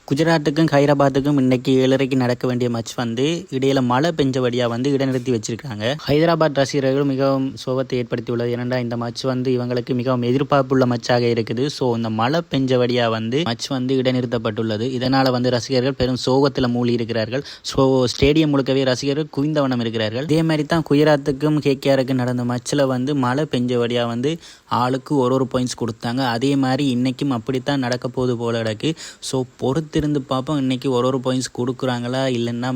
குஜராத்துக்கும் ஹைதராபாத்துக்கும் இன்னைக்கு 7:30க்கு நடக்க வேண்டிய மேட்ச் வந்து இடையில மழை பெஞ்சபடியாக வந்து இடைநிறுத்தி வச்சிருக்காங்க. ஹைதராபாத் ரசிகர்கள் மிகவும் சோகத்தை ஏற்படுத்தியுள்ளது. ஏனென்றா இந்த மேட்ச் வந்து இவங்களுக்கு மிகவும் எதிர்பார்ப்புள்ள மேட்சாக இருக்குது. ஸோ இந்த மழை பெஞ்சபடியாக வந்து மேட்ச் வந்து இடைநிறுத்தப்பட்டுள்ளது. இதனால் வந்து ரசிகர்கள் பெரும் சோகத்தில் மூழ்கி இருக்கிறார்கள். ஸோ ஸ்டேடியம் முழுக்கவே ரசிகர்கள் குவிந்தவனம் இருக்கிறார்கள். இதே மாதிரி தான் குஜராத்துக்கும் கேகேஆருக்கும் நடந்த மேட்ச்சில் வந்து மழை பெஞ்சபடியாக வந்து ஆளுக்கு ஒரு பாயிண்ட்ஸ் கொடுத்தாங்க. அதே மாதிரி இன்னைக்கும் அப்படித்தான் நடக்க போகுது போல கிடக்கு. ஸோ பொறுத்திருந்து பார்ப்போம் இன்னைக்கு ஒரு பாயிண்ட்ஸ் கொடுக்குறாங்களா இல்லைன்னா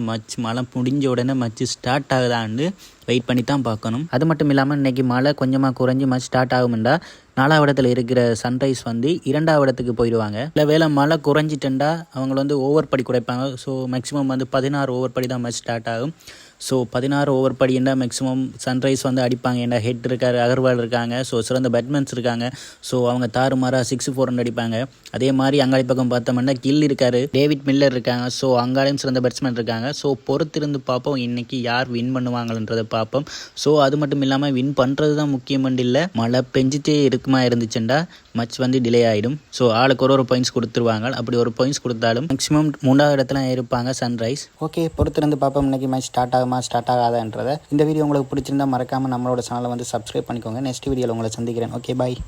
மழை முடிஞ்ச உடனே மச்சு ஸ்டார்ட் ஆகுதான்னு வெயிட் பண்ணி தான் பார்க்கணும். அது மட்டும் இல்லாமல் இன்றைக்கி மழை கொஞ்சமாக குறைஞ்சி மேட்ச் ஸ்டார்ட் ஆகும்டா 4வது இடத்துல இருக்கிற சன்ரைஸ் வந்து 2வது இடத்துக்கு போயிடுவாங்க. இல்லை வேலை மழை குறைஞ்சிட்டா அவங்க வந்து ஓவர் படி குறைப்பாங்க. ஸோ மேக்ஸிமம் வந்து 16 ஓவர் படி தான் மேட்ச் ஸ்டார்ட் ஆகும். ஸோ 16 ஓவர் படின்னா மேக்ஸிமம் சன்ரைஸ் வந்து அடிப்பாங்க. ஏன்னா ஹெட் இருக்கார், அகர்வால் இருக்காங்க. ஸோ சிறந்த பேட்ஸ்மேன்ஸ் இருக்காங்க. ஸோ அவங்க தாறுமாறாக 6-4 அடிப்பாங்க. அதே மாதிரி அங்காளி பக்கம் பார்த்தோம்னா கில் இருக்கார், டேவிட் மில்லர் இருக்காங்க. ஸோ அங்காளையும் சிறந்த பேட்ஸ்மேன் இருக்காங்க. ஸோ பொறுத்திருந்து பார்ப்போம் இன்னைக்கு யார் வின் பண்ணுவாங்கன்றதை பார்ப்போம். ஸோ அது மட்டும் இல்லாமல் வின் பண்ணுறது தான் முக்கியமண்டு இல்லை, மழை பெஞ்சிட்டே இருக்குமா இருந்துச்சுண்டா மேட்ச் வந்து டிலே ஆகிடும். ஸோ ஆளுக்கு ஒரு பாயிண்ட்ஸ் கொடுத்துருவாங்க. அப்படி ஒரு பாயிண்ட்ஸ் கொடுத்தாலும் மேக்ஸிமம் 3வது இடத்துல இருப்பாங்க சன்ரைஸ். ஓகே, பொறுத்திருந்து பார்ப்போம் இன்னைக்கு மேட்ச் ஸ்டார்ட் ஆகாதான்றதை. இந்த வீடியோ உங்களுக்கு பிடிச்சிருந்தா மறக்காமல் நம்மளோட சேனலை வந்து சப்ஸ்கிரைப் பண்ணிக்கோங்க. நெக்ஸ்ட் வீடியோவில் உங்களை சந்திக்கிறேன். ஓகே, பாய்.